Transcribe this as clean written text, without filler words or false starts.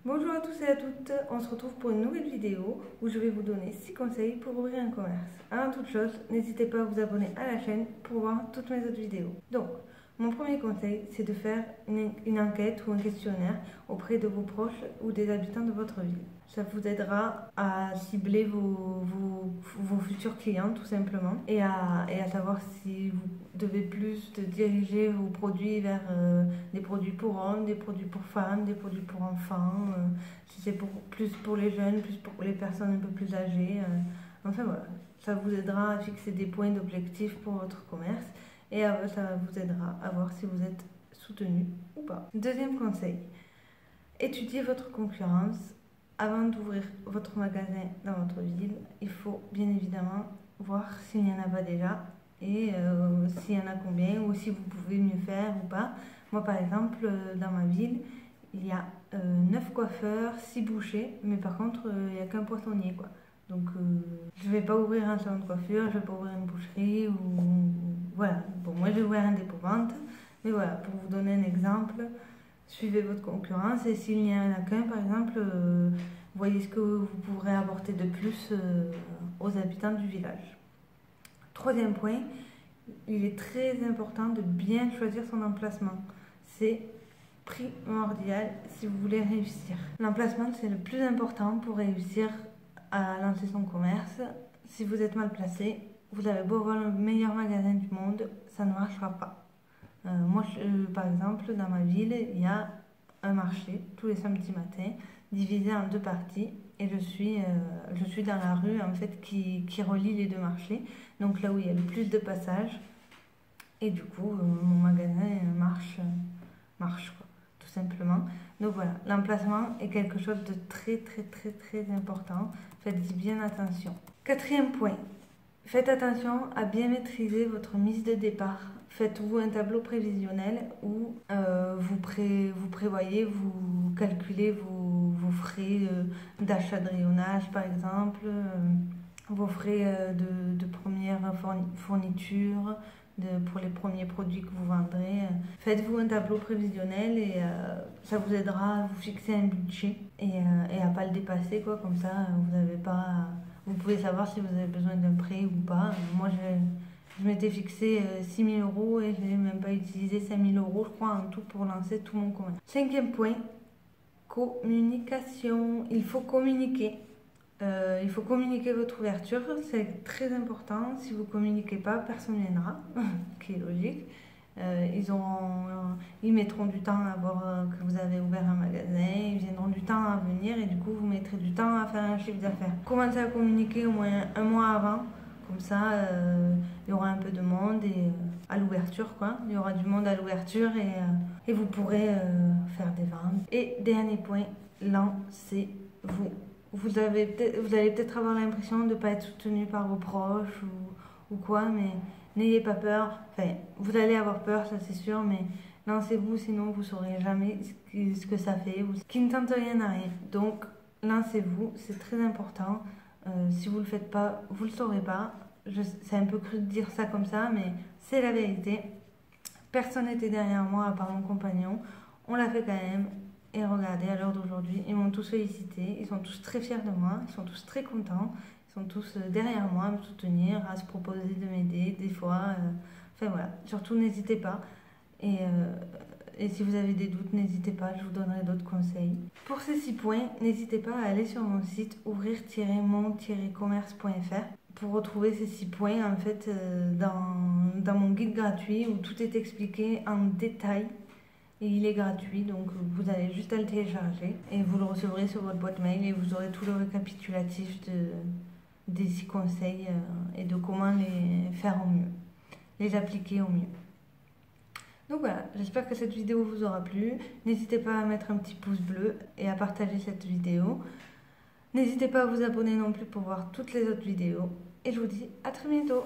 Bonjour à tous et à toutes, on se retrouve pour une nouvelle vidéo où je vais vous donner 6 conseils pour ouvrir un commerce. Avant toute chose, n'hésitez pas à vous abonner à la chaîne pour voir toutes mes autres vidéos. Donc, mon premier conseil, c'est de faire une enquête ou un questionnaire auprès de vos proches ou des habitants de votre ville. Ça vous aidera à cibler vos futurs clients tout simplement et à savoir si vous devez plus diriger vos produits vers des produits pour hommes, des produits pour femmes, des produits pour enfants, si c'est plus pour les jeunes, plus pour les personnes un peu plus âgées. Enfin voilà, ça vous aidera à fixer des points d'objectif pour votre commerce et ça vous aidera à voir si vous êtes soutenu ou pas. Deuxième conseil, étudiez votre concurrence. Avant d'ouvrir votre magasin dans votre ville, il faut bien évidemment voir s'il n'y en a pas déjà et s'il y en a combien ou si vous pouvez mieux faire ou pas. Moi par exemple, dans ma ville, il y a 9 coiffeurs, 6 bouchers, mais par contre il n'y a qu'un poissonnier quoi. Donc je ne vais pas ouvrir un salon de coiffure, je ne vais pas ouvrir une boucherie ou voilà. Bon, moi je vais ouvrir un dépôt-vente, mais voilà, pour vous donner un exemple, suivez votre concurrence et s'il n'y en a qu'un par exemple, voyez ce que vous pourrez apporter de plus aux habitants du village. Troisième point, il est très important de bien choisir son emplacement. C'est primordial si vous voulez réussir. L'emplacement, c'est le plus important pour réussir à lancer son commerce. Si vous êtes mal placé, vous avez beau avoir le meilleur magasin du monde, ça ne marchera pas. Moi, par exemple, dans ma ville, il y a un marché tous les samedis matins, divisé en 2 parties, et je suis dans la rue en fait qui relie les 2 marchés, donc là où il y a le plus de passages, et du coup mon magasin marche quoi, tout simplement. Donc voilà, l'emplacement est quelque chose de très important, faites-y bien attention. Quatrième point, faites attention à bien maîtriser votre mise de départ. Faites-vous un tableau prévisionnel où vous prévoyez, vous calculez vos frais d'achat de rayonnage par exemple, vos frais de première fourniture, pour les premiers produits que vous vendrez. Faites-vous un tableau prévisionnel et ça vous aidera à vous fixer un budget et à ne pas le dépasser quoi, comme ça vous pouvez savoir si vous avez besoin d'un prêt ou pas. Moi je m'étais fixé 6 000 € et je n'ai même pas utilisé 5 000 € je crois en tout pour lancer tout mon commerce. Cinquième point, communication. Il faut communiquer. Il faut communiquer votre ouverture, c'est très important. Si vous ne communiquez pas, personne ne viendra, qui est logique. Ils mettront du temps à voir que vous avez ouvert un magasin, ils viendront du temps à venir et du coup vous mettrez du temps à faire un chiffre d'affaires. Commencez à communiquer au moins un mois avant, comme ça il y aura un peu de monde à l'ouverture quoi. Il y aura du monde à l'ouverture et vous pourrez faire des ventes. Et dernier point, lancez-vous. Vous allez peut-être avoir l'impression de ne pas être soutenu par vos proches ou quoi, mais n'ayez pas peur. Enfin, vous allez avoir peur, ça c'est sûr, mais lancez-vous, sinon vous ne saurez jamais ce que ça fait. Qui ne tente rien n'a rien. Donc, lancez-vous, c'est très important. Si vous ne le faites pas, vous ne le saurez pas. C'est un peu cru de dire ça comme ça, mais c'est la vérité. Personne n'était derrière moi à part mon compagnon. On l'a fait quand même. Et regardez, à l'heure d'aujourd'hui, ils m'ont tous félicité, ils sont tous très fiers de moi, ils sont tous très contents, ils sont tous derrière moi à me soutenir, à se proposer de m'aider des fois. Enfin voilà, surtout n'hésitez pas. Et si vous avez des doutes, n'hésitez pas, je vous donnerai d'autres conseils. Pour ces 6 points, n'hésitez pas à aller sur mon site ouvrir-mon-commerce.fr pour retrouver ces 6 points en fait dans mon guide gratuit où tout est expliqué en détail. Et il est gratuit, donc vous avez juste à le télécharger et vous le recevrez sur votre boîte mail et vous aurez tout le récapitulatif des 6 conseils et de comment les faire au mieux, les appliquer au mieux. Donc voilà, j'espère que cette vidéo vous aura plu. N'hésitez pas à mettre un petit pouce bleu et à partager cette vidéo. N'hésitez pas à vous abonner non plus pour voir toutes les autres vidéos. Et je vous dis à très bientôt.